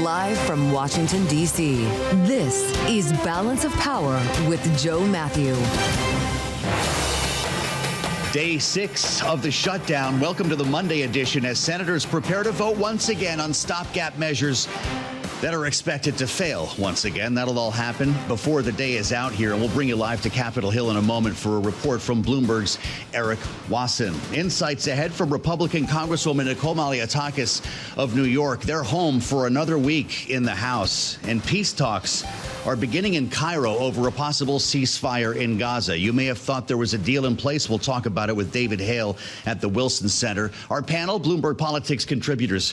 Live from Washington, D.C., this is Balance of Power with Joe Mathieu. Day 6 of the shutdown. Welcome to the Monday edition as senators prepare to vote once again on stopgap measures that are expected to fail once again. That'll all happen before the day is out here, and we'll bring you live to Capitol Hill in a moment for a report from Bloomberg's Erik Wasson. Insights ahead from Republican Congresswoman Nicole Malliotakis of New York. They're home for another week in the House, and peace talks are beginning in Cairo over a possible ceasefire in Gaza. You may have thought there was a deal in place. We'll talk about it with David Hale at the Wilson Center. Our panel, Bloomberg Politics contributors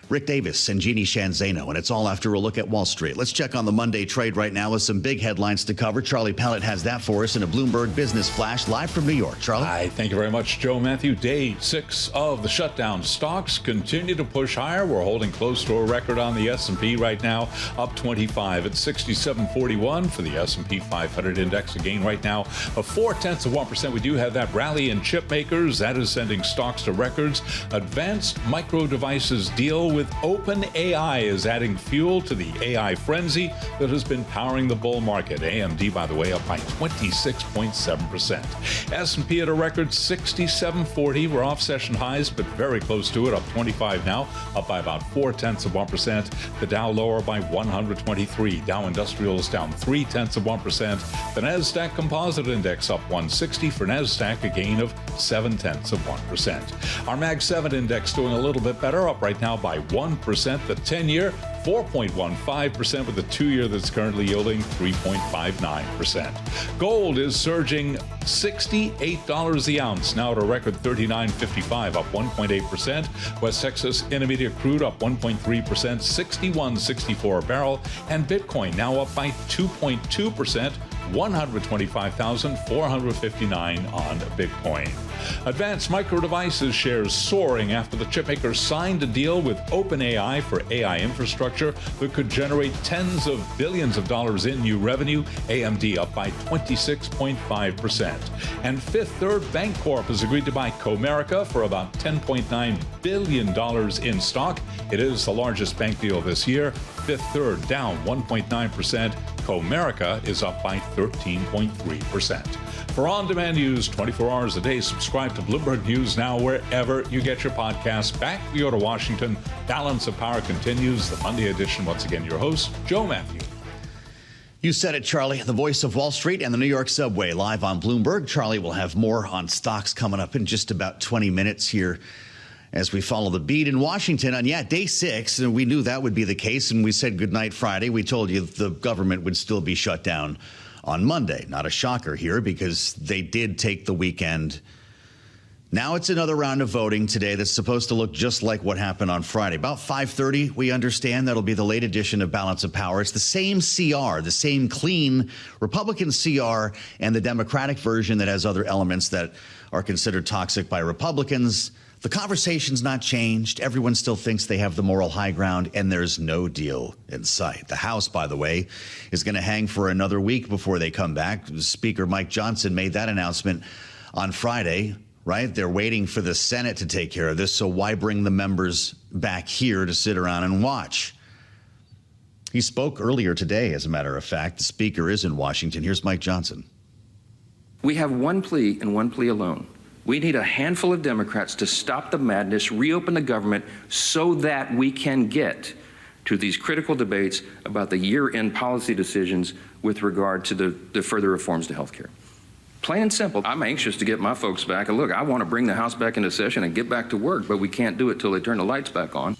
Rick Davis and Jeanne Zaino, and it's all after a look at Wall Street. Let's check on the Monday trade right now with some big headlines to cover. Charlie Pellet has that for us in a Bloomberg Business Flash live from New York. Charlie? Hi, thank you very much, Joe Mathieu. Day 6 of the shutdown. Stocks continue to push higher. We're holding close to a record on the S&P right now, up 25 at 6741 for the S&P 500 index. Again, right now, of 0.4%. We do have that rally in chip makers. That is sending stocks to records. Advanced Micro Devices deal with OpenAI is adding fuel to the AI frenzy that has been powering the bull market. AMD, by the way, up by 26.7%. S&P at a record 6740. We're off session highs, but very close to it, up 25 now, up by about 0.4%. The Dow lower by 123. Dow Industrials down 0.3%. The Nasdaq Composite Index up 160. For Nasdaq, a gain of 0.7%. Our Mag 7 Index doing a little bit better, up right now by 1%. The 10-year, 4.15%, with the 2-year that's currently yielding 3.59%. Gold is surging $68 the ounce, now at a record $39.55, up 1.8%. West Texas Intermediate crude up 1.3%, $61.64 a barrel. And Bitcoin now up by 2.2%, $125,459 on Bitcoin. Advanced Micro Devices shares soaring after the chipmaker signed a deal with OpenAI for AI infrastructure that could generate tens of billions of dollars in new revenue. AMD up by 26.5%. And Fifth Third Bancorp has agreed to buy Comerica for about $10.9 billion in stock. It is the largest bank deal this year. Fifth Third down 1.9%. Comerica is up by 13.3%. For on-demand news 24 hours a day, subscribe to Bloomberg News Now wherever you get your podcasts. Back we go to Washington. Balance of Power continues. The Monday edition. Once again, your host, Joe Mathieu. You said it, Charlie. The voice of Wall Street and the New York subway live on Bloomberg. Charlie will have more on stocks coming up in just about 20 minutes here as we follow the beat in Washington. And yeah, day 6, and we knew that would be the case, and we said goodnight Friday. We told you the government would still be shut down on Monday. Not a shocker here because they did take the weekend. Now it's another round of voting today that's supposed to look just like what happened on Friday. About 5:30, we understand that'll be the late edition of Balance of Power. It's the same CR, the same clean Republican CR, and the Democratic version that has other elements that are considered toxic by Republicans. The conversation's not changed. Everyone still thinks they have the moral high ground, and there's no deal in sight. The House, by the way, is going to hang for another week before they come back. Speaker Mike Johnson made that announcement on Friday, right? They're waiting for the Senate to take care of this, so why bring the members back here to sit around and watch? He spoke earlier today, as a matter of fact. The Speaker is in Washington. Here's Mike Johnson. We have one plea and one plea alone. We need a handful of Democrats to stop the madness, reopen the government so that we can get to these critical debates about the year-end policy decisions with regard to the further reforms to health care. Plain and simple. I'm anxious to get my folks back. And look, I want to bring the House back into session and get back to work, but we can't do it till they turn the lights back on.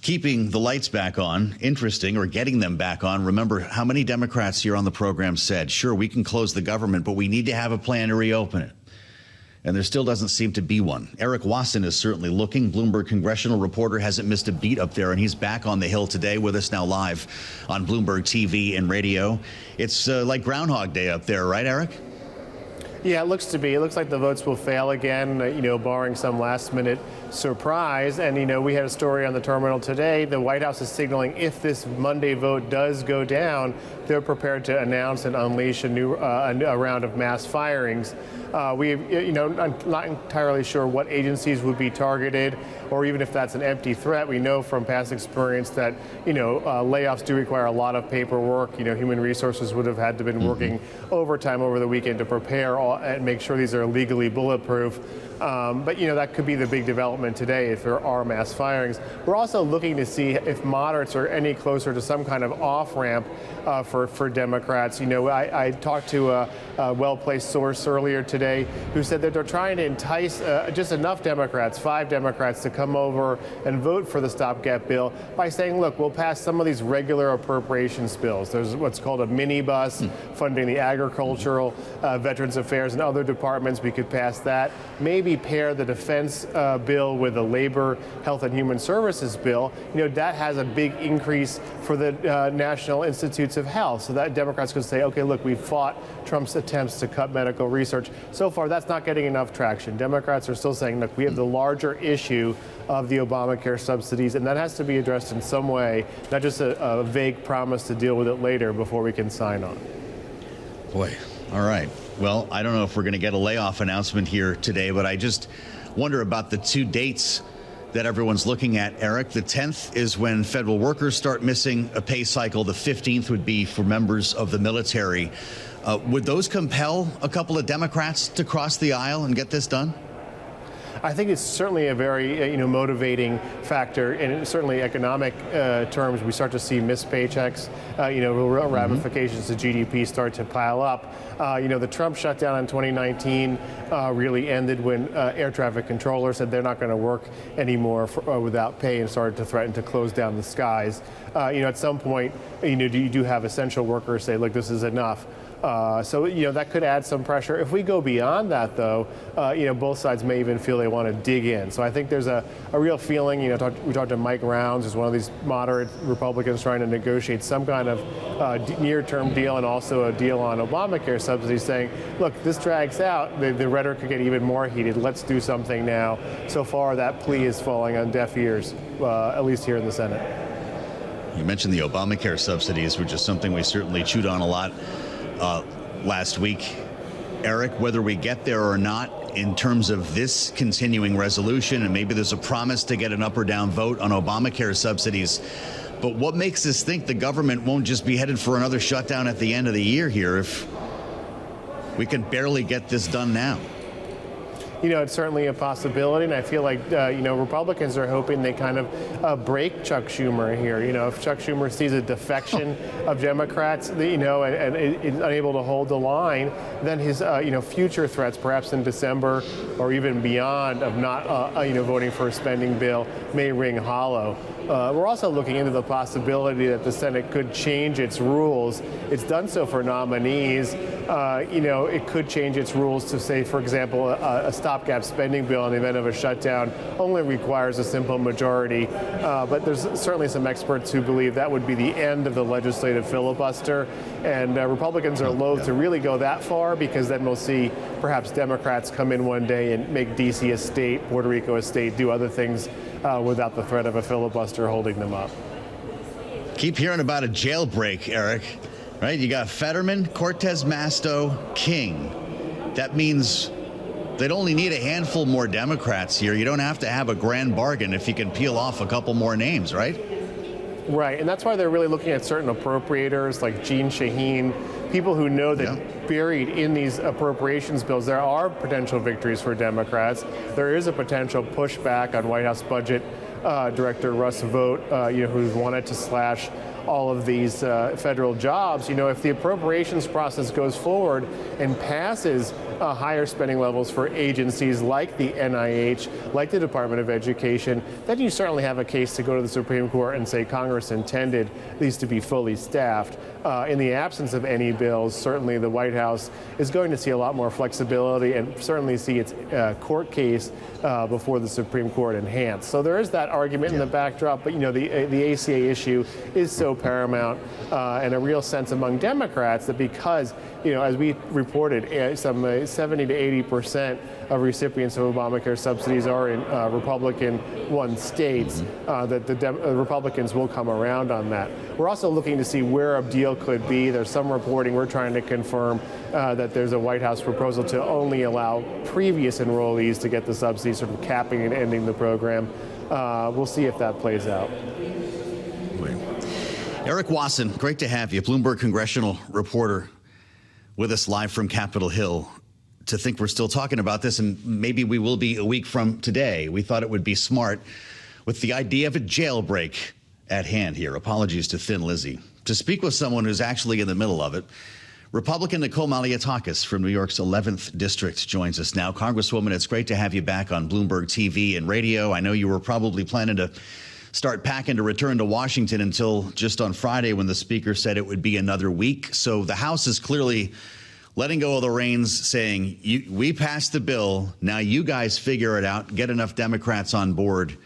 Keeping the lights back on, interesting, or getting them back on. Remember how many Democrats here on the program said, sure, we can close the government, but we need to have a plan to reopen it. And there still doesn't seem to be one. Erik Wasson is certainly looking. Bloomberg congressional reporter hasn't missed a beat up there, and he's back on the Hill today with us now live on Bloomberg TV and radio. It's like Groundhog Day up there, right, Erik? Yeah, it looks to be. It looks like the votes will fail again, barring some last-minute surprise. And, we had a story on the terminal today. The White House is signaling if this Monday vote does go down, they're prepared to announce and unleash a round of mass firings. I'm not entirely sure what agencies would be targeted, or even if that's an empty threat. We know from past experience that, layoffs do require a lot of paperwork. Human resources would have had to been working overtime over the weekend to prepare and make sure these are legally bulletproof. But that could be the big development today if there are mass firings. We're also looking to see if moderates are any closer to some kind of off-ramp for Democrats. I talked to a well-placed source earlier today who said that they're trying to entice just enough Democrats, 5 Democrats, to come over and vote for the stopgap bill by saying, look, we'll pass some of these regular appropriations bills. There's what's called a minibus funding the agricultural, Veterans Affairs, and other departments. We could pass that. Maybe pair the defense bill with the labor, health, and human services bill. That has a big increase for the National Institutes of Health. So that Democrats could say, okay, look, we've fought Trump's attempts to cut medical research. So far, that's not getting enough traction. Democrats are still saying, look, we have the larger issue of the Obamacare subsidies, and that has to be addressed in some way, not just a vague promise to deal with it later before we can sign on. Boy, all right. Well, I don't know if we're going to get a layoff announcement here today, but I just wonder about the 2 dates that everyone's looking at, Erik. The 10th is when federal workers start missing a pay cycle. The 15th would be for members of the military. Would those compel a couple of Democrats to cross the aisle and get this done? I think it's certainly a very motivating factor, and certainly economic terms. We start to see missed paychecks, real ramifications to GDP start to pile up. The Trump shutdown in 2019 really ended when air traffic controllers said they're not going to work anymore without pay and started to threaten to close down the skies. At some point, you do have essential workers say, look, this is enough. So that could add some pressure. If we go beyond that, though, both sides may even feel they want to dig in. So I think there's a real feeling. We talked to Mike Rounds, who's one of these moderate Republicans trying to negotiate some kind of near-term deal and also a deal on Obamacare subsidies, saying, look, this drags out. The rhetoric could get even more heated. Let's do something now. So far, that plea is falling on deaf ears, at least here in the Senate. You mentioned the Obamacare subsidies, which is something we certainly chewed on a lot last week. Erik, whether we get there or not in terms of this continuing resolution, and maybe there's a promise to get an up or down vote on Obamacare subsidies, but what makes us think the government won't just be headed for another shutdown at the end of the year here if we can barely get this done now? It's certainly a possibility, and I feel like, Republicans are hoping they kind of break Chuck Schumer here. If Chuck Schumer sees a defection of Democrats, and is unable to hold the line, then his, future threats, perhaps in December or even beyond, of not, voting for a spending bill may ring hollow. We're also looking into the possibility that the Senate could change its rules. It's done so for nominees. It could change its rules to say, for example, a stopgap spending bill in the event of a shutdown only requires a simple majority. But there's certainly some experts who believe that would be the end of the legislative filibuster. And Republicans are loath to really go that far, because then we'll see perhaps Democrats come in one day and make D.C. a state, Puerto Rico a state, do other things without the threat of a filibuster holding them up. Keep hearing about a jailbreak, Erik. Right? You got Fetterman, Cortez Masto, King. That means they'd only need a handful more Democrats here. You don't have to have a grand bargain if you can peel off a couple more names, right? Right, and that's why they're really looking at certain appropriators like Jeanne, Sheehan, people who know that buried in these appropriations bills, there are potential victories for Democrats. There is a potential pushback on White House Budget Director Russ Vought, who wanted to slash all of these federal jobs. If the appropriations process goes forward and passes higher spending levels for agencies like the NIH, like the Department of Education, then you certainly have a case to go to the Supreme Court and say Congress intended these to be fully staffed. In the absence of any bills, certainly the White House is going to see a lot more flexibility and certainly see its court case before the Supreme Court enhanced. So there is that argument in the backdrop, but the ACA issue is so so paramount and a real sense among Democrats that because, as we reported, some 70 to 80% of recipients of Obamacare subsidies are in Republican-won states, that the Republicans will come around on that. We're also looking to see where a deal could be. There's some reporting we're trying to confirm that there's a White House proposal to only allow previous enrollees to get the subsidies, sort of capping and ending the program. We'll see if that plays out. Erik Wasson, great to have you, Bloomberg congressional reporter, with us live from Capitol Hill. To think we're still talking about this, and maybe we will be a week from today. We thought it would be smart with the idea of a jailbreak at hand here. Apologies to Thin Lizzy. To speak with someone who's actually in the middle of it, Republican Nicole Malliotakis from New York's 11th District joins us now. Congresswoman, it's great to have you back on Bloomberg TV and radio. I know you were probably planning to start packing to return to Washington until just on Friday when the speaker said it would be another week. So the House is clearly letting go of the reins, saying, we passed the bill, now you guys figure it out, get enough Democrats on board.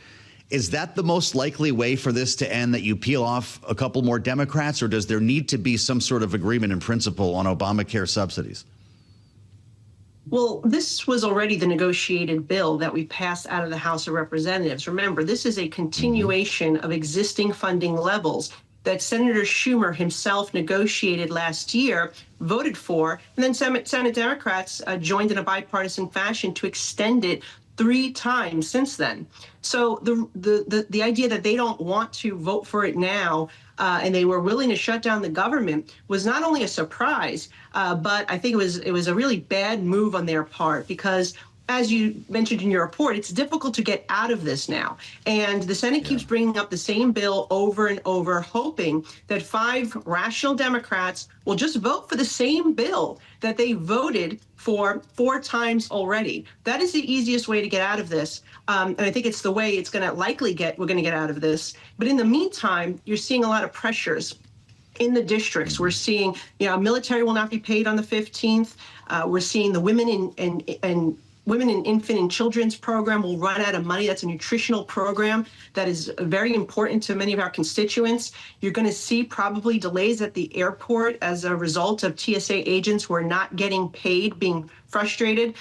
Is that the most likely way for this to end, that you peel off a couple more Democrats, or does there need to be some sort of agreement in principle on Obamacare subsidies? Well, this was already the negotiated bill that we passed out of the House of Representatives. Remember, this is a continuation of existing funding levels that Senator Schumer himself negotiated last year, voted for, and then Senate Democrats joined in a bipartisan fashion to extend it 3 times since then. So the idea that they don't want to vote for it now and they were willing to shut down the government was not only a surprise, but I think it was a really bad move on their part, because as you mentioned in your report, it's difficult to get out of this now. And the Senate keeps bringing up the same bill over and over, hoping that 5 rational Democrats will just vote for the same bill that they voted for 4 times already. That is the easiest way to get out of this. And I think it's the way it's going to likely we're going to get out of this. But in the meantime, you're seeing a lot of pressures in the districts. We're seeing, military will not be paid on the 15th. We're seeing the Women in Infant and Children's program will run out of money. That's a nutritional program that is very important to many of our constituents. You're going to see probably delays at the airport as a result of TSA agents who are not getting paid, being frustrated.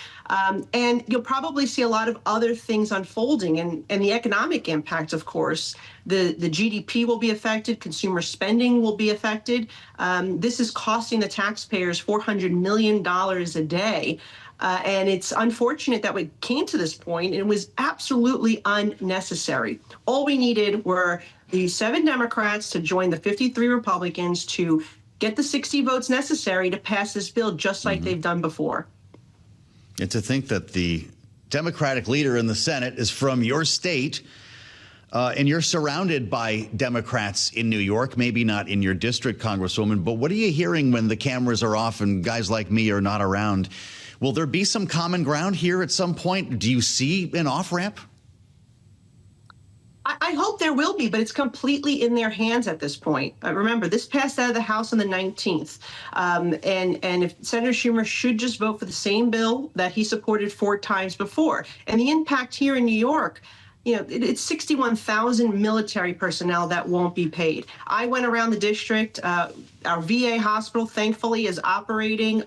And you'll probably see a lot of other things unfolding, and the economic impact, of course. The GDP will be affected. Consumer spending will be affected. This is costing the taxpayers $400 million a day. And it's unfortunate that we came to this point, and it was absolutely unnecessary. All we needed were the 7 Democrats to join the 53 Republicans to get the 60 votes necessary to pass this bill, just like they've done before. And to think that the Democratic leader in the Senate is from your state, and you're surrounded by Democrats in New York, maybe not in your district, Congresswoman, but what are you hearing when the cameras are off and guys like me are not around? Will there be some common ground here at some point? Do you see an off-ramp? I hope there will be, but it's completely in their hands at this point. Remember, this passed out of the House on the 19th. And if Senator Schumer should just vote for the same bill that he supported 4 times before. And the impact here in New York, it's 61,000 military personnel that won't be paid. I went around the district. Our VA hospital, thankfully, is operating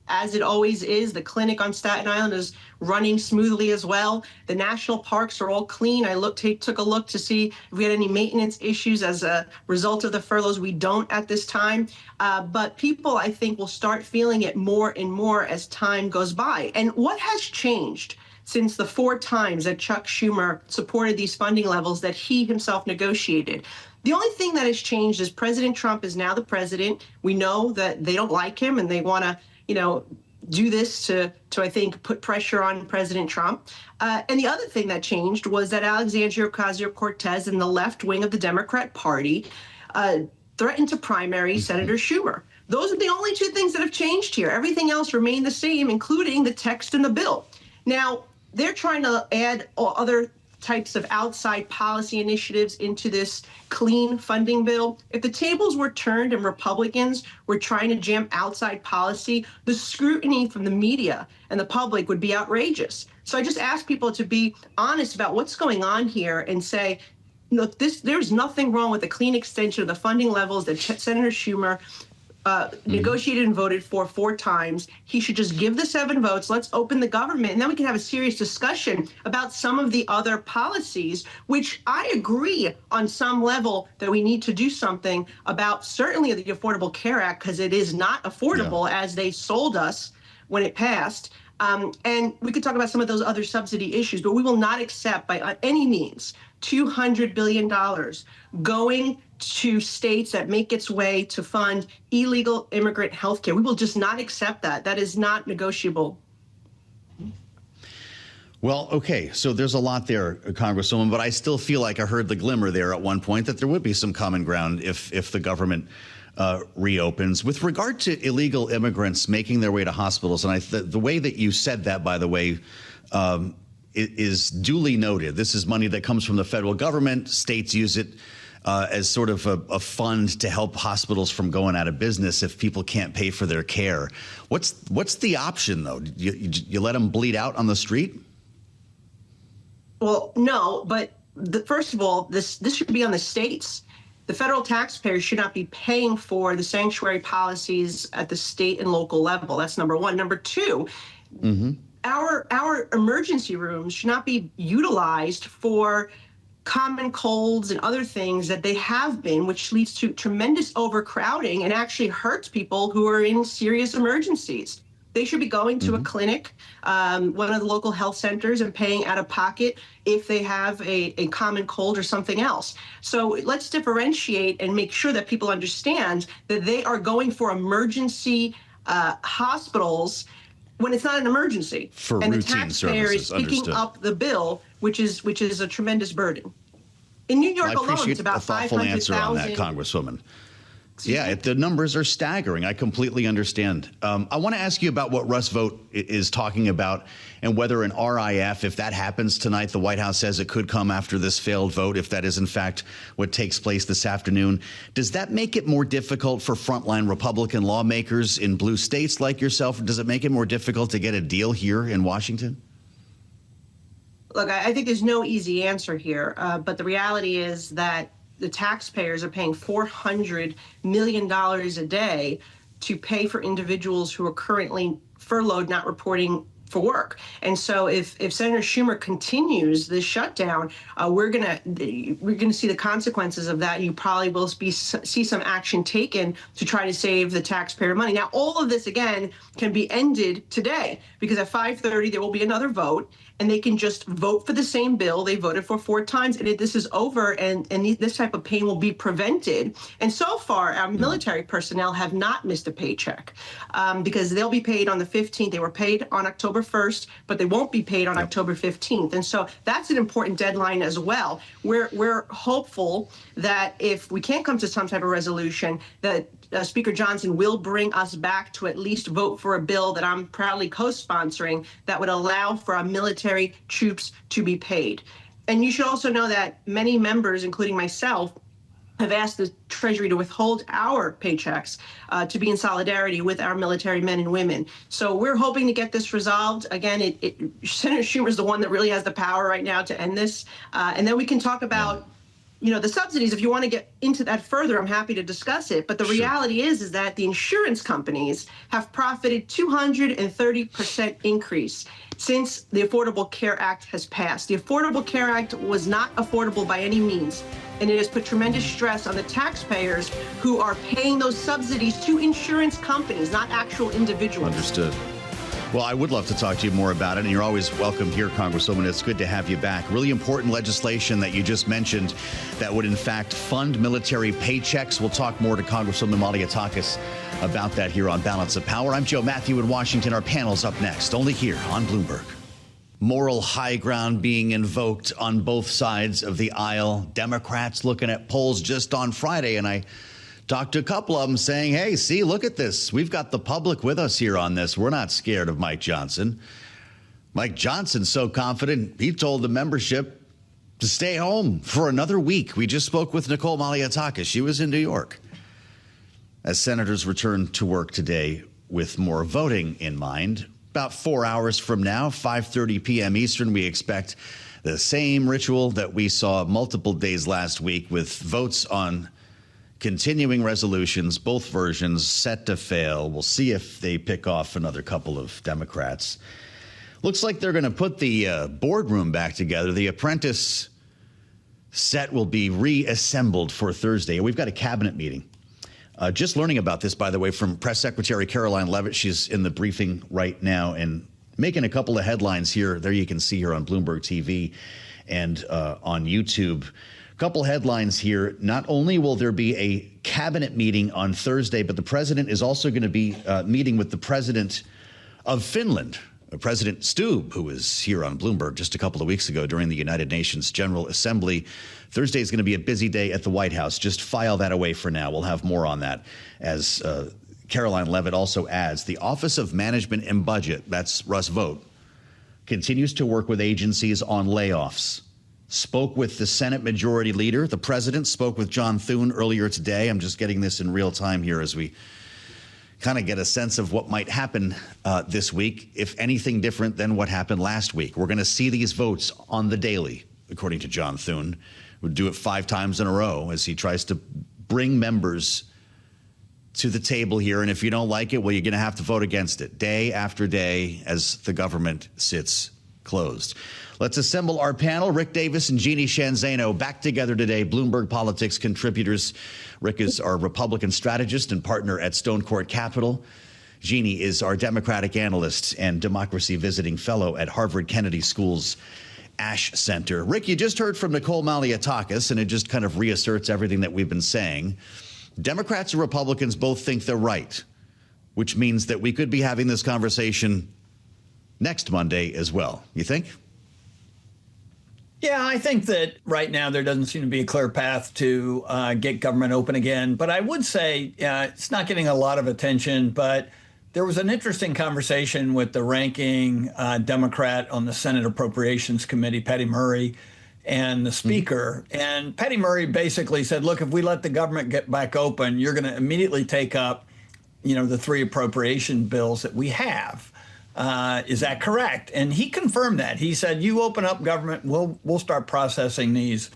as it always is. The clinic on Staten Island is running smoothly as well. The national parks are all clean. I took a look to see if we had any maintenance issues as a result of the furloughs. We don't at this time. But people, I think, will start feeling it more and more as time goes by. And what has changed since the 4 times that Chuck Schumer supported these funding levels that he himself negotiated? The only thing that has changed is President Trump is now the president. We know that they don't like him, and they want to, do this to I think, put pressure on President Trump. And the other thing that changed was that Alexandria Ocasio-Cortez and the left wing of the Democrat Party threatened to primary Senator Schumer. Those are the only 2 things that have changed here. Everything else remained the same, including the text in the bill. Now, they're trying to add other types of outside policy initiatives into this clean funding bill. If the tables were turned and Republicans were trying to jam outside policy, the scrutiny from the media and the public would be outrageous. So I just ask people to be honest about what's going on here and say, look, there's nothing wrong with a clean extension of the funding levels that Senator Schumer negotiated and voted for 4 times. He should just give the 7 votes. Let's open the government, and then we can have a serious discussion about some of the other policies, which I agree on some level that we need to do something about, certainly the Affordable Care Act, because it is not affordable as they sold us when it passed. And we could talk about some of those other subsidy issues, but we will not accept by any means $200 billion going to states that make its way to fund illegal immigrant health care. We will just not accept that. That is not negotiable. Well, okay, so there's a lot there, Congresswoman, but I still feel like I heard the glimmer there at one point that there would be some common ground if the government reopens. With regard to illegal immigrants making their way to hospitals, and the way that you said that, by the way, is duly noted. This is money that comes from the federal government. States use it as sort of a fund to help hospitals from going out of business if people can't pay for their care. What's the option, though? You let them bleed out on the street? Well, no, but first of all, this should be on the states. The federal taxpayers should not be paying for the sanctuary policies at the state and local level. That's number one. Number two, our emergency rooms should not be utilized for common colds and other things that they have been, which leads to tremendous overcrowding and actually hurts people who are in serious emergencies. They should be going to a clinic, one of the local health centers, and paying out of pocket if they have a common cold or something else. So let's differentiate and make sure that people understand that they are going for emergency hospitals when it's not an emergency. For and the routine taxpayer services, is picking up the bill, which is a tremendous burden. In New York alone, it's about 500,000. I appreciate a thoughtful answer on that, Congresswoman. Yeah, the numbers are staggering. I completely understand. I want to ask you about what Russ Vought is talking about and whether an RIF, if that happens tonight, the White House says it could come after this failed vote, if that is in fact what takes place this afternoon. Does that make it more difficult for frontline Republican lawmakers in blue states like yourself? Does it make it more difficult to get a deal here in Washington? Look, I think there's no easy answer here, but the reality is that the taxpayers are paying $400 million a day to pay for individuals who are currently furloughed, not reporting for work. And so if Senator Schumer continues this shutdown, we're gonna see the consequences of that. You probably will see some action taken to try to save the taxpayer money. Now, all of this, again, can be ended today because at 5:30 there will be another vote, and they can just vote for the same bill they voted for 4 times, and this is over, and this type of pain will be prevented. And so far, our military personnel have not missed a paycheck because they'll be paid on the 15th. They were paid on October 1st, but they won't be paid on October 15th. And so that's an important deadline as well. We're hopeful that if we can't come to some type of resolution, that Speaker Johnson will bring us back to at least vote for a bill that I'm proudly co-sponsoring that would allow for our military troops to be paid. And you should also know that many members, including myself, have asked the Treasury to withhold our paychecks to be in solidarity with our military men and women. So we're hoping to get this resolved. Again, Senator Schumer is the one that really has the power right now to end this. And then we can talk about the subsidies. If you want to get into that further, I'm happy to discuss it. But the reality is that the insurance companies have profited 230% increase since the Affordable Care Act has passed. The Affordable Care Act was not affordable by any means, and it has put tremendous stress on the taxpayers who are paying those subsidies to insurance companies, not actual individuals. Understood. Well, I would love to talk to you more about it, and you're always welcome here, Congresswoman. It's good to have you back. Really important legislation that you just mentioned that would, in fact, fund military paychecks. We'll talk more to Congresswoman Malliotakis about that here on Balance of Power. I'm Joe Mathieu in Washington. Our panel's up next, only here on Bloomberg. Moral high ground being invoked on both sides of the aisle. Democrats looking at polls just on Friday, and I talked to a couple of them saying, hey, see, look at this. We've got the public with us here on this. We're not scared of Mike Johnson. Mike Johnson's so confident, he told the membership to stay home for another week. We just spoke with Nicole Malliotakis. She was in New York. As senators return to work today with more voting in mind, about 4 hours from now, 5:30 p.m. Eastern, we expect The same ritual that we saw multiple days last week with votes on continuing resolutions, both versions set to fail. We'll see if they pick off another couple of Democrats. Looks like they're going to put the boardroom back together. The apprentice set will be reassembled for Thursday. We've got a cabinet meeting. Just learning about this, by the way, from Press Secretary Caroline Leavitt. She's in the briefing right now and making a couple of headlines here. There you can see here on Bloomberg TV and on YouTube. A couple headlines here. Not only will there be a cabinet meeting on Thursday, but the president is also going to be meeting with the president of Finland, President Stubb, who was here on Bloomberg just a couple of weeks ago during the United Nations General Assembly. Thursday is going to be a busy day at the White House. Just file that away for now. We'll have more on that. As Caroline Leavitt also adds, the Office of Management and Budget, that's Russ Vought, continues to work with agencies on layoffs. Spoke with the Senate Majority Leader. The president spoke with John Thune earlier today. I'm just getting this in real time here as we kind of get a sense of what might happen this week, if anything different than what happened last week. We're going to see these votes on the daily, according to John Thune. We'll do it 5 times in a row as he tries to bring members to the table here. And if you don't like it, well, you're going to have to vote against it day after day as the government sits closed. Let's assemble our panel. Rick Davis and Jeanne Zaino back together today. Bloomberg Politics contributors. Rick is our Republican strategist and partner at Stonecourt Capital. Jeanne is our Democratic analyst and democracy visiting fellow at Harvard Kennedy School's Ash Center. Rick, you just heard from Nicole Malliotakis, and it just kind of reasserts everything that we've been saying. Democrats and Republicans both think they're right, which means that we could be having this conversation next Monday as well. You think? Yeah, I think that right now there doesn't seem to be a clear path to get government open again. But I would say it's not getting a lot of attention. But there was an interesting conversation with the ranking Democrat on the Senate Appropriations Committee, Patty Murray, and the Speaker. And Patty Murray basically said, look, if we let the government get back open, you're going to immediately take up, the 3 appropriation bills that we have. Is that correct? And he confirmed that. He said, you open up government, we'll start processing these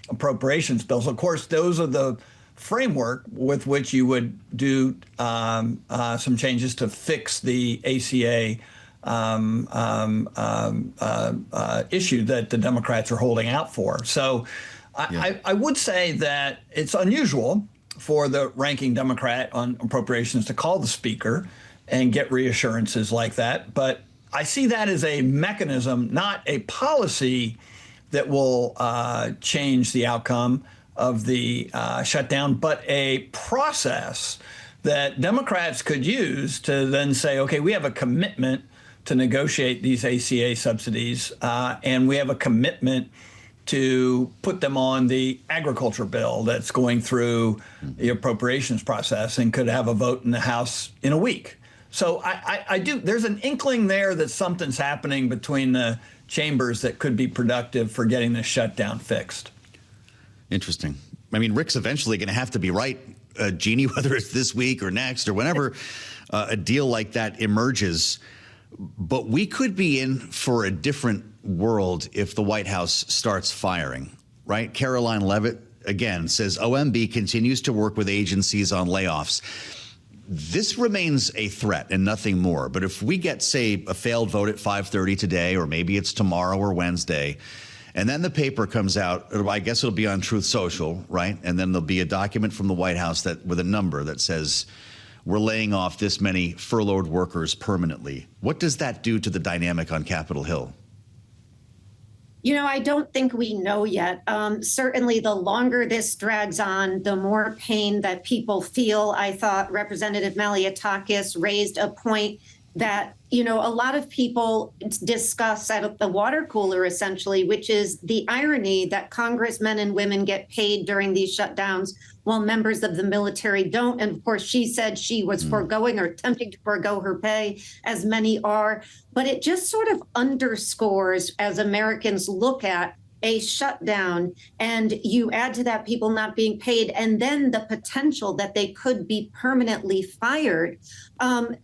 appropriations bills. Of course, those are the framework with which you would do some changes to fix the ACA issue that the Democrats are holding out for. So I would say that it's unusual for the ranking Democrat on appropriations to call the Speaker and get reassurances like that. But I see that as a mechanism, not a policy that will change the outcome of the shutdown, but a process that Democrats could use to then say, okay, we have a commitment to negotiate these ACA subsidies, and we have a commitment to put them on the agriculture bill that's going through the appropriations process and could have a vote in the House in a week. So I do. There's an inkling there that something's happening between the chambers that could be productive for getting the shutdown fixed. Interesting. I mean, Rick's eventually going to have to be right, Jeanne, whether it's this week or next or whenever a deal like that emerges. But we could be in for a different world if the White House starts firing, right? Caroline Leavitt, again, says OMB continues to work with agencies on layoffs. This remains a threat and nothing more. But if we get, say, a failed vote at 5:30 today, or maybe it's tomorrow or Wednesday, and then the paper comes out, I guess it'll be on Truth Social, right? And then there'll be a document from the White House that with a number that says we're laying off this many furloughed workers permanently. What does that do to the dynamic on Capitol Hill? I don't think we know yet. Certainly, the longer this drags on, the more pain that people feel. I thought Representative Malliotakis raised a point that, a lot of people discuss at the water cooler, essentially, which is the irony that congressmen and women get paid during these shutdowns while members of the military don't. And of course, she said she was foregoing or attempting to forego her pay, as many are. But it just sort of underscores, as Americans look at a shutdown, and you add to that people not being paid, and then the potential that they could be permanently fired.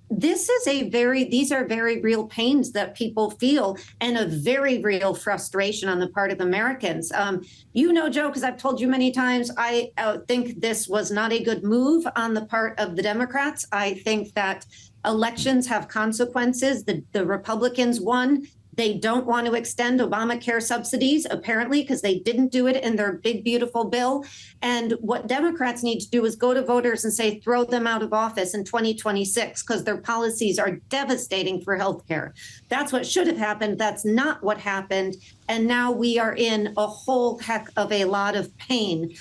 These are very real pains that people feel, and a very real frustration on the part of Americans. Joe, because I've told you many times, I think this was not a good move on the part of the Democrats. I think that elections have consequences. The Republicans won. They don't want to extend Obamacare subsidies, apparently, because they didn't do it in their big, beautiful bill. And what Democrats need to do is go to voters and say, throw them out of office in 2026, because their policies are devastating for healthcare. That's what should have happened. That's not what happened. And now we are in a whole heck of a lot of pain.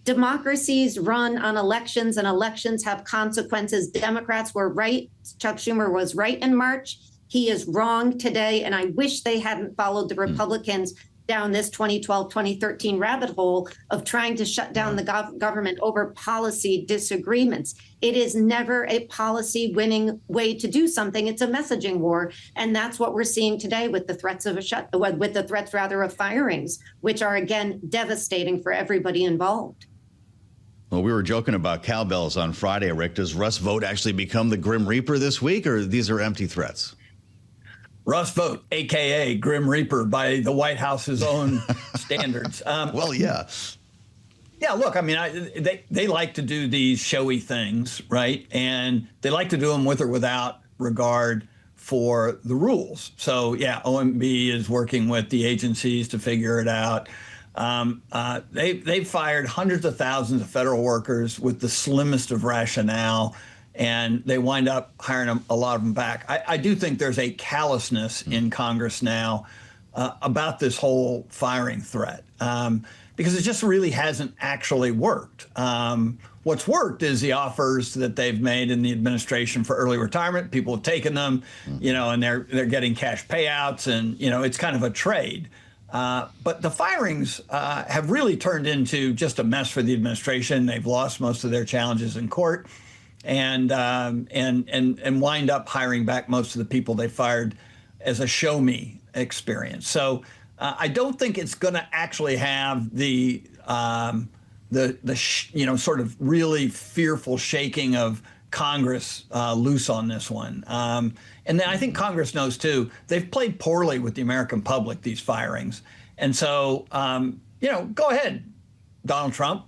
Democracies run on elections, and elections have consequences. Democrats were right. Chuck Schumer was right in March. He is wrong today, and I wish they hadn't followed the Republicans down this 2012, 2013 rabbit hole of trying to shut down the government over policy disagreements. It is never a policy winning way to do something. It's a messaging war, and that's what we're seeing today with the threats of of firings, which are again devastating for everybody involved. Well, we were joking about cowbells on Friday, Rick. Does Russ Vought actually become the Grim Reaper this week, or these are empty threats? Russ Vought, a.k.a. Grim Reaper by the White House's own standards. Yeah, look, I mean, they like to do these showy things, right? And they like to do them with or without regard for the rules. So, yeah, OMB is working with the agencies to figure it out. They've fired hundreds of thousands of federal workers with the slimmest of rationale, and they wind up hiring a lot of them back. I do think there's a callousness in Congress now about this whole firing threat because it just really hasn't actually worked. What's worked is the offers that they've made in the administration for early retirement. People have taken them, and they're getting cash payouts, and it's kind of a trade. But the firings have really turned into just a mess for the administration. They've lost most of their challenges in court, and wind up hiring back most of the people they fired as a show me experience. So I don't think it's going to actually have the sort of really fearful shaking of Congress loose on this one. And then I think Congress knows, too, they've played poorly with the American public, these firings. And so, go ahead, Donald Trump,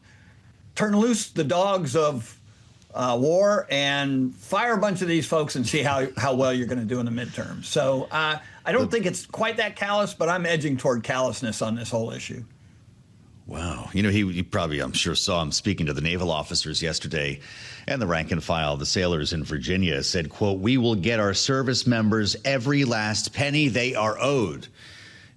turn loose the dogs of war and fire a bunch of these folks and see how well you're going to do in the midterms. So I don't think it's quite that callous, but I'm edging toward callousness on this whole issue. Wow. He probably, I'm sure, saw him speaking to the naval officers yesterday, and the rank and file, the sailors in Virginia, said, quote, "We will get our service members every last penny they are owed."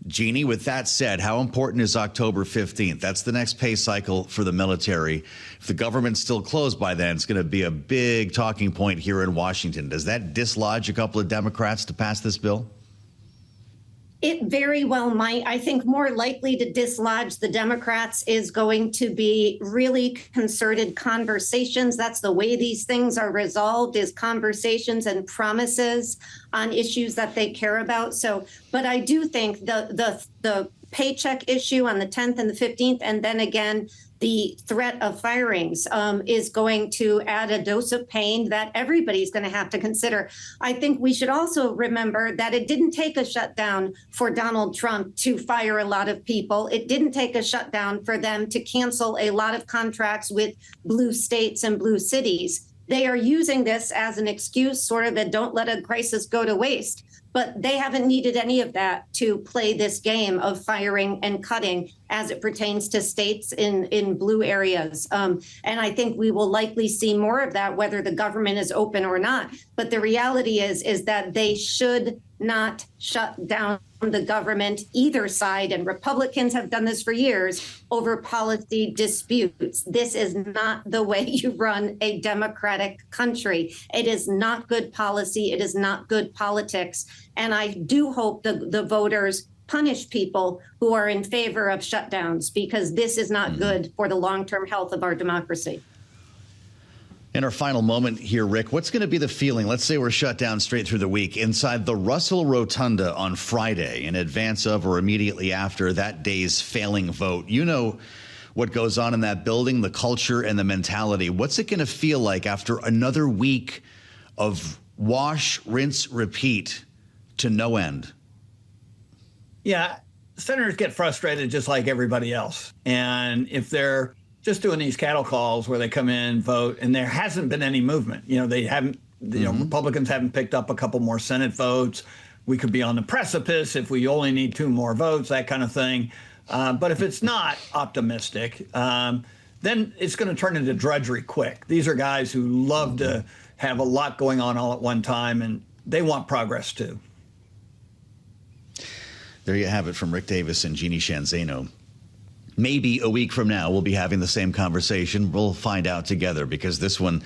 Jeanne, with that said, how important is October 15th? That's the next pay cycle for the military. If the government's still closed by then, it's going to be a big talking point here in Washington. Does that dislodge a couple of Democrats to pass this bill? It very well might. I think more likely to dislodge the Democrats is going to be really concerted conversations. That's the way these things are resolved, is conversations and promises on issues that they care about. So, but I do think the paycheck issue on the 10th and the 15th, and then again, the threat of firings is going to add a dose of pain that everybody's going to have to consider. I think we should also remember that it didn't take a shutdown for Donald Trump to fire a lot of people. It didn't take a shutdown for them to cancel a lot of contracts with blue states and blue cities. They are using this as an excuse, sort of a don't let a crisis go to waste. But they haven't needed any of that to play this game of firing and cutting as it pertains to states in blue areas. And I think we will likely see more of that, whether the government is open or not. But the reality is that they should not shut down the government, either side, and Republicans have done this for years, over policy disputes. This is not the way you run a democratic country. It is not good policy. It is not good politics. And I do hope the voters punish people who are in favor of shutdowns, because this is not good for the long-term health of our democracy. In our final moment here, Rick, what's going to be the feeling? Let's say we're shut down straight through the week inside the Russell Rotunda on Friday in advance of or immediately after that day's failing vote. You know what goes on in that building, the culture and the mentality. What's it going to feel like after another week of wash, rinse, repeat to no end? Yeah, senators get frustrated just like everybody else. And if they're just doing these cattle calls where they come in, vote, and there hasn't been any movement. They haven't, Republicans haven't picked up a couple more Senate votes. We could be on the precipice if we only need 2 more votes, that kind of thing. But if it's not optimistic, then it's going to turn into drudgery quick. These are guys who love to have a lot going on all at one time, and they want progress too. There you have it from Rick Davis and Jeanne Zaino. Maybe a week from now, we'll be having the same conversation. We'll find out together because this one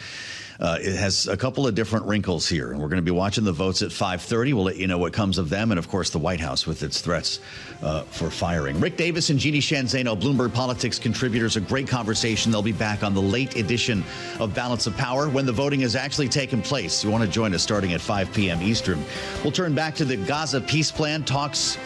it has a couple of different wrinkles here. And we're going to be watching the votes at 5:30. We'll let you know what comes of them. And, of course, the White House with its threats for firing. Rick Davis and Jeanne Zaino, Bloomberg Politics contributors. A great conversation. They'll be back on the late edition of Balance of Power when the voting has actually taken place. You want to join us starting at 5 p.m. Eastern. We'll turn back to the Gaza peace plan talks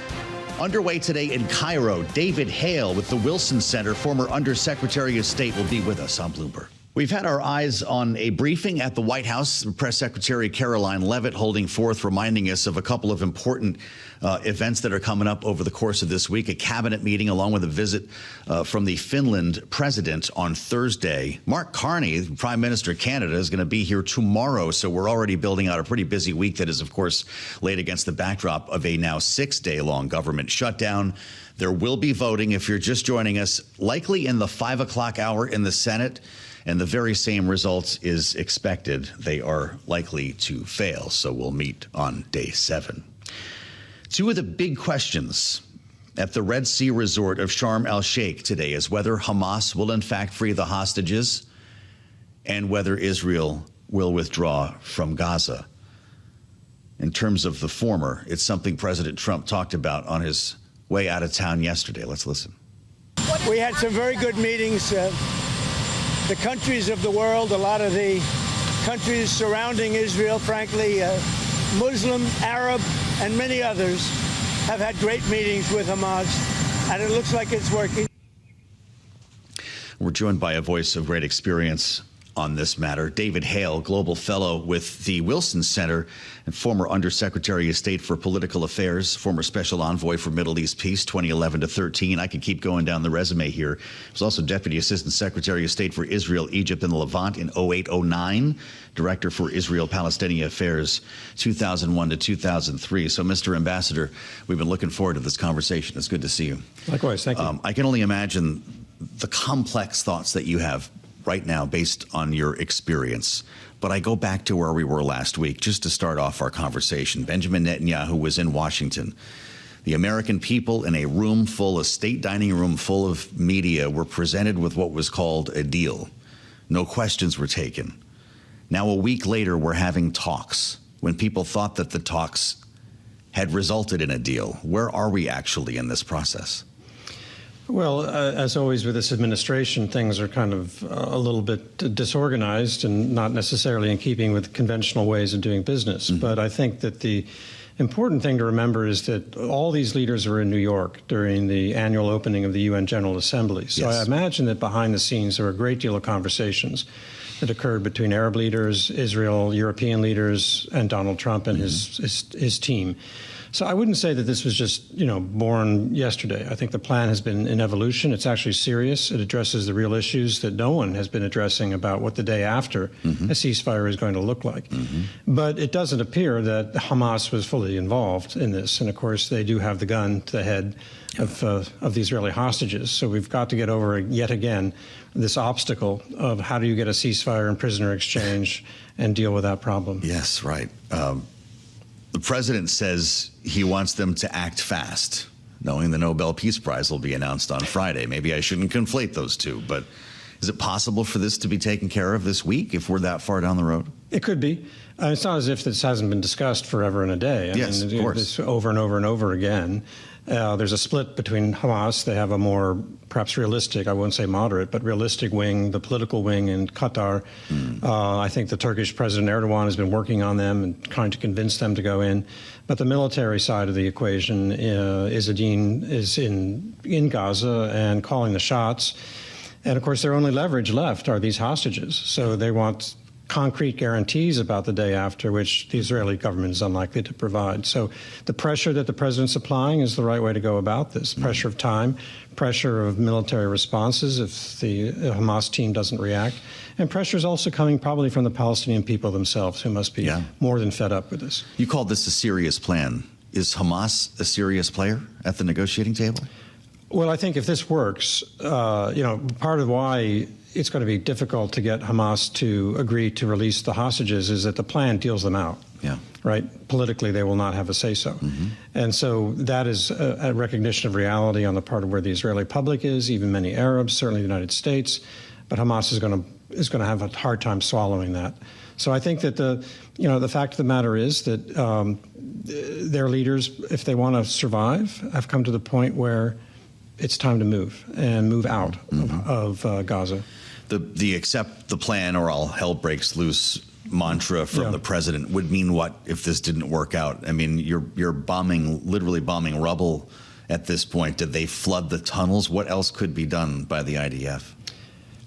underway today in Cairo. David Hale with the Wilson Center, former Undersecretary of State, will be with us on Bloomberg. We've had our eyes on a briefing at the White House. Press Secretary Caroline Leavitt holding forth, reminding us of a couple of important events that are coming up over the course of this week. A cabinet meeting along with a visit from the Finland president on Thursday. Mark Carney, Prime Minister of Canada, is going to be here tomorrow. So we're already building out a pretty busy week that is, of course, laid against the backdrop of a now 6-day-long government shutdown. There will be voting, if you're just joining us, likely in the 5 o'clock hour in the Senate. And the very same results is expected. They are likely to fail. So we'll meet on day 7. 2 of the big questions at the Red Sea resort of Sharm el-Sheikh today is whether Hamas will in fact free the hostages and whether Israel will withdraw from Gaza. In terms of the former, it's something President Trump talked about on his way out of town yesterday. Let's listen. We had some very good meetings. The countries of the world, a lot of the countries surrounding Israel, frankly, Muslim, Arab, and many others have had great meetings with Hamas, and it looks like it's working. We're joined by a voice of great experience on this matter, David Hale, Global Fellow with the Wilson Center and former Undersecretary of State for Political Affairs, former Special Envoy for Middle East Peace, 2011 to 13. I could keep going down the resume here. He was also Deputy Assistant Secretary of State for Israel, Egypt, and the Levant in 08-09, Director for Israel-Palestinian Affairs, 2001 to 2003. So, Mr. Ambassador, we've been looking forward to this conversation. It's good to see you. Likewise, thank you. I can only imagine the complex thoughts that you have right now based on your experience. But I go back to where we were last week just to start off our conversation. Benjamin Netanyahu was in Washington. The American people in a room full, a state dining room full of media, were presented with what was called a deal. No questions were taken. Now, a week later, we're having talks when people thought that the talks had resulted in a deal. Where are we actually in this process? Well, as always with this administration, things are kind of a little bit disorganized and not necessarily in keeping with conventional ways of doing business. Mm-hmm. But I think that the important thing to remember is that all these leaders were in New York during the annual opening of the UN General Assembly. So yes. I imagine that behind the scenes there were a great deal of conversations that occurred between Arab leaders, Israel, European leaders, and Donald Trump and his team. So I wouldn't say that this was just, born yesterday. I think the plan has been in evolution. It's actually serious. It addresses the real issues that no one has been addressing about what the day after a ceasefire is going to look like. But it doesn't appear that Hamas was fully involved in this. And, of course, they do have the gun to the head of the Israeli hostages. So we've got to get over, yet again, this obstacle of how do you get a ceasefire and prisoner exchange and deal with that problem. Yes, right. The president says he wants them to act fast, knowing the Nobel Peace Prize will be announced on Friday. Maybe I shouldn't conflate those two, but is it possible for this to be taken care of this week if we're that far down the road? It could be. It's not as if this hasn't been discussed forever and a day. Yes, of course. This over and over and over again. There's a split between Hamas. They have a more, perhaps realistic, I wouldn't say moderate, but realistic wing, the political wing in Qatar. I think the Turkish President Erdogan has been working on them and trying to convince them to go in. But the military side of the equation, Izzadine is in Gaza and calling the shots. And of course, their only leverage left are these hostages. So they want concrete guarantees about the day after, which the Israeli government is unlikely to provide. So the pressure that the president's applying is the right way to go about this. Pressure of time, pressure of military responses if the Hamas team doesn't react. And pressure is also coming probably from the Palestinian people themselves, who must be more than fed up with this. You called this a serious plan. Is Hamas a serious player at the negotiating table? Well, I think if this works, part of why it's going to be difficult to get Hamas to agree to release the hostages is that the plan deals them out. Yeah. Right? Politically, they will not have a say-so. And so that is a recognition of reality on the part of where the Israeli public is, even many Arabs, certainly the United States. But Hamas is going to have a hard time swallowing that. So I think that the fact of the matter is that their leaders, if they want to survive, have come to the point where it's time to move out of Gaza. The accept the plan or all hell breaks loose mantra from the president would mean what if this didn't work out? I mean, you're literally bombing rubble at this point. Did they flood the tunnels? What else could be done by the IDF?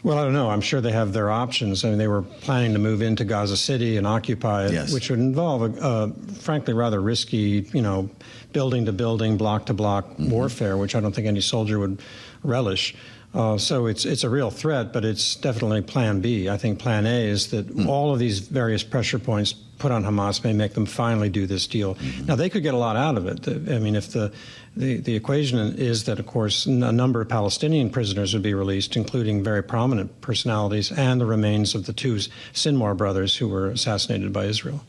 Well, I don't know. I'm sure they have their options. I mean, they were planning to move into Gaza City and occupy it, which would involve a frankly, rather risky, building to building, block to block warfare, which I don't think any soldier would relish. So it's a real threat, but it's definitely Plan B. I think Plan A is that all of these various pressure points put on Hamas may make them finally do this deal. Now, they could get a lot out of it. I mean, if the equation is that, of course, a number of Palestinian prisoners would be released, including very prominent personalities and the remains of the two Sinwar brothers who were assassinated by Israel.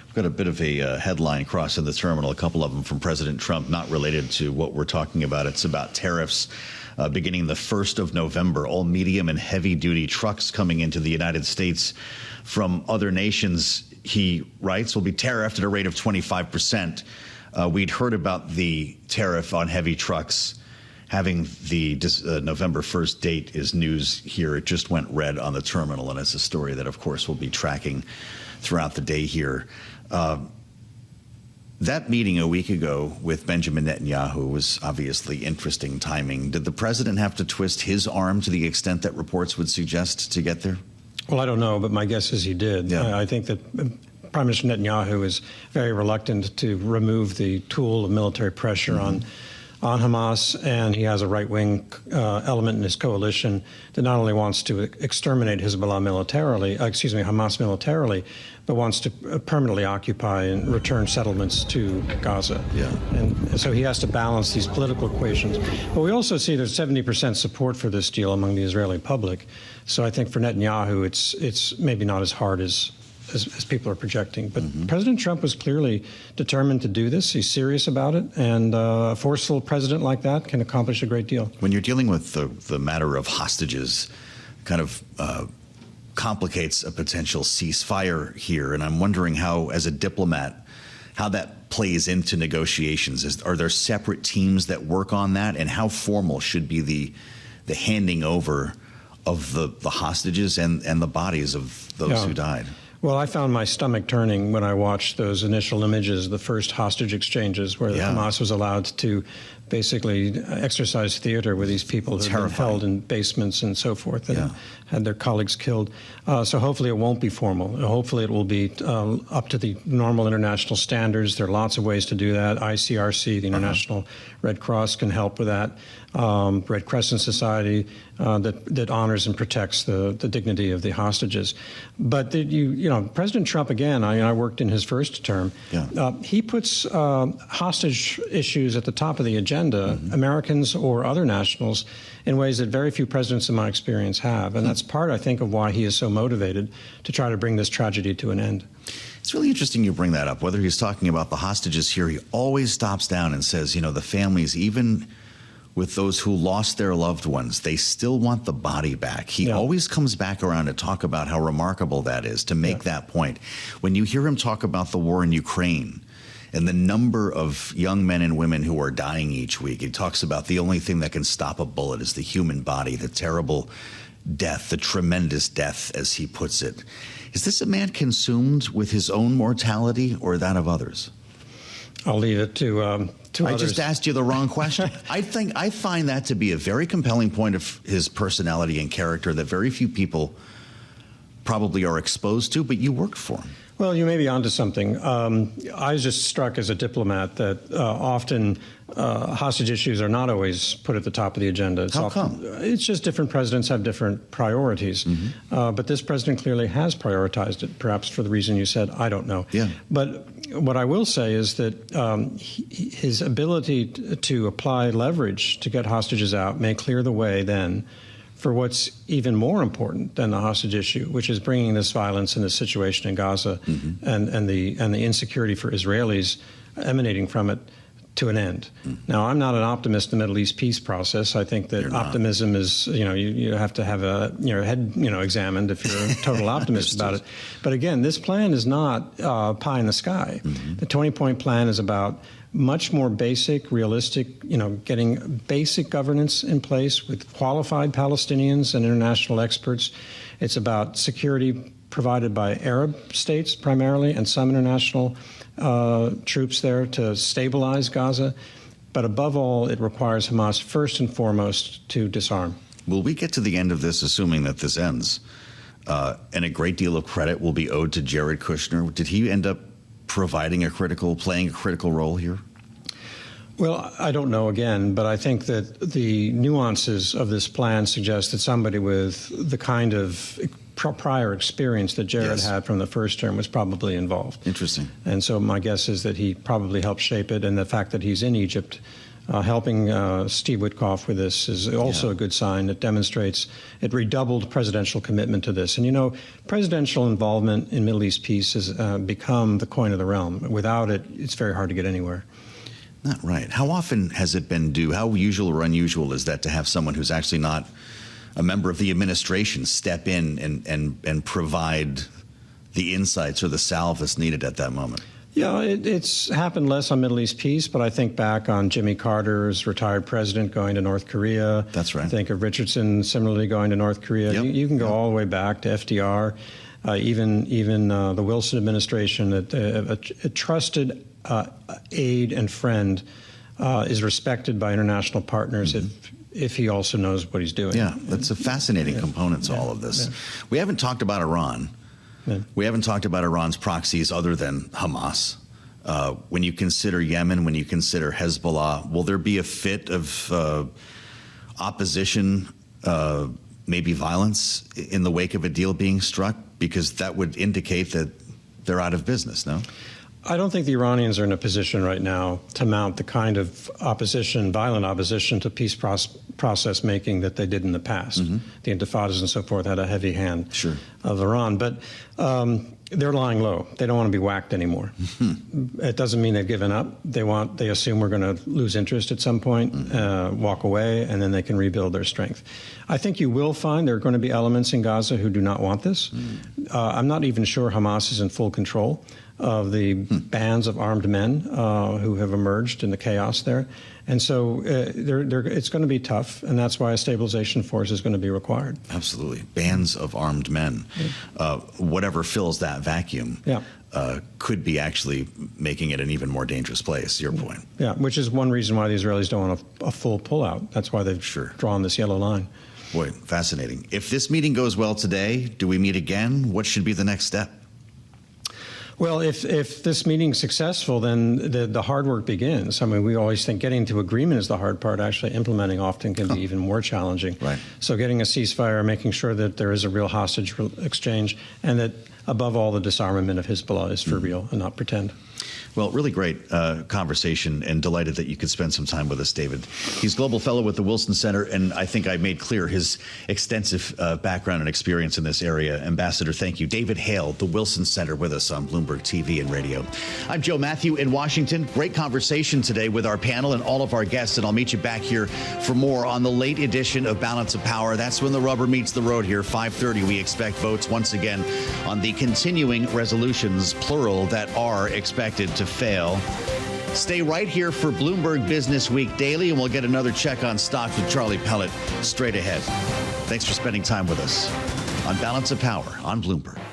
We've got a bit of a headline crossing the terminal, a couple of them from President Trump, not related to what we're talking about. It's about tariffs. Beginning the 1st of November, all medium and heavy-duty trucks coming into the United States from other nations, he writes, will be tariffed at a rate of 25%. We'd heard about the tariff on heavy trucks. Having the November 1st date is news here. It just went red on the terminal, and it's a story that, of course, we'll be tracking throughout the day here. That meeting a week ago with Benjamin Netanyahu was obviously interesting timing. Did the president have to twist his arm to the extent that reports would suggest to get there? Well, I don't know, but my guess is he did. Yeah. I think that Prime Minister Netanyahu is very reluctant to remove the tool of military pressure on Hamas, and he has a right-wing element in his coalition that not only wants to exterminate Hamas militarily, but wants to permanently occupy and return settlements to Gaza. Yeah. And so he has to balance these political equations. But we also see there's 70% support for this deal among the Israeli public. So I think for Netanyahu, it's maybe not as hard as people are projecting. But President Trump was clearly determined to do this. He's serious about it. And a forceful president like that can accomplish a great deal. When you're dealing with the matter of hostages, kind of complicates a potential ceasefire here. And I'm wondering how, as a diplomat, how that plays into negotiations. Are there separate teams that work on that? And how formal should be the handing over of the hostages and the bodies of those who died? Well, I found my stomach turning when I watched those initial images, the first hostage exchanges, where Hamas was allowed to basically exercise theater with these people who have been held in basements and so forth and had their colleagues killed. So hopefully it won't be formal. Hopefully it will be up to the normal international standards. There are lots of ways to do that. ICRC, the International Red Cross, can help with that. Red Crescent Society that honors and protects the dignity of the hostages. But President Trump, again, I worked in his first term. He puts hostage issues at the top of the agenda, Americans or other nationals, in ways that very few presidents in my experience have. And that's part, I think, of why he is so motivated to try to bring this tragedy to an end. It's really interesting you bring that up. Whether he's talking about the hostages here, he always stops down and says, the families, even with those who lost their loved ones, they still want the body back. He always comes back around to talk about how remarkable that is, to make that point. When you hear him talk about the war in Ukraine and the number of young men and women who are dying each week. He talks about the only thing that can stop a bullet is the human body, the terrible death, the tremendous death, as he puts it. Is this a man consumed with his own mortality or that of others? I'll leave it to others. I just asked you the wrong question. I find that to be a very compelling point of his personality and character that very few people probably are exposed to, but you worked for him. Well, you may be onto something. I was just struck as a diplomat that often hostage issues are not always put at the top of the agenda. How come? It's just different presidents have different priorities. But this president clearly has prioritized it, perhaps for the reason you said. I don't know. Yeah. But what I will say is that his ability to apply leverage to get hostages out may clear the way then for what's even more important than the hostage issue, which is bringing this violence and this situation in Gaza and the insecurity for Israelis emanating from it to an end. Now, I'm not an optimist in the Middle East peace process. I think that optimism is, you have to have your head, examined if you're a total optimist about it. But again, this plan is not pie in the sky. The 20-point plan is about much more basic, realistic, getting basic governance in place with qualified Palestinians and international experts. It's about security provided by Arab states primarily and some international troops there to stabilize Gaza. But above all, it requires Hamas first and foremost to disarm. Will we get to the end of this, assuming that this ends, and a great deal of credit will be owed to Jared Kushner? Did he end up playing a critical role here? Well, I don't know again, but I think that the nuances of this plan suggest that somebody with the kind of prior experience that Jared had from the first term was probably involved. Interesting. And so my guess is that he probably helped shape it, and the fact that he's in Egypt helping Steve Witkoff with this is also a good sign. It demonstrates it redoubled presidential commitment to this. And, presidential involvement in Middle East peace has become the coin of the realm. Without it, it's very hard to get anywhere. Not right. How often has it been due? How usual or unusual is that to have someone who's actually not a member of the administration step in and provide the insights or the salve that's needed at that moment? Yeah, it's happened less on Middle East peace, but I think back on Jimmy Carter's retired president going to North Korea. That's right. I think of Richardson similarly going to North Korea. Yep. You can go all the way back to FDR, even the Wilson administration. A trusted aide and friend is respected by international partners if he also knows what he's doing. Yeah, that's a fascinating component to all of this. Yeah. We haven't talked about Iran. Yeah. We haven't talked about Iran's proxies other than Hamas. When you consider Yemen, when you consider Hezbollah, will there be a fit of opposition, maybe violence, in the wake of a deal being struck? Because that would indicate that they're out of business, no? I don't think the Iranians are in a position right now to mount the kind of opposition, violent opposition to peace process making that they did in the past. The Intifadas and so forth had a heavy hand of Iran. But they're lying low. They don't want to be whacked anymore. It doesn't mean they've given up. They assume we're going to lose interest at some point, walk away, and then they can rebuild their strength. I think you will find there are going to be elements in Gaza who do not want this. I'm not even sure Hamas is in full control of the bands of armed men who have emerged in the chaos there. And so it's going to be tough, and that's why a stabilization force is going to be required. Absolutely. Bands of armed men. Whatever fills that vacuum could be actually making it an even more dangerous place, your point. Yeah, which is one reason why the Israelis don't want a full pullout. That's why they've drawn this yellow line. Boy, fascinating. If this meeting goes well today, do we meet again? What should be the next step? Well, if this meeting's successful, then the hard work begins. I mean, we always think getting to agreement is the hard part. Actually, implementing often can be even more challenging. Right. So getting a ceasefire, making sure that there is a real hostage exchange, and that, above all, the disarmament of Hezbollah is for real and not pretend. Well, really great conversation, and delighted that you could spend some time with us, David. He's Global Fellow with the Wilson Center, and I think I made clear his extensive background and experience in this area. Ambassador, thank you. David Hale, the Wilson Center, with us on Bloomberg TV and radio. I'm Joe Mathieu in Washington. Great conversation today with our panel and all of our guests, and I'll meet you back here for more on the late edition of Balance of Power. That's when the rubber meets the road here. 5:30, we expect votes once again on the continuing resolutions, plural, that are expected. expected to fail. Stay right here for Bloomberg Business Week Daily, and we'll get another check on stocks with Charlie Pellet straight ahead. Thanks for spending time with us on Balance of Power on Bloomberg.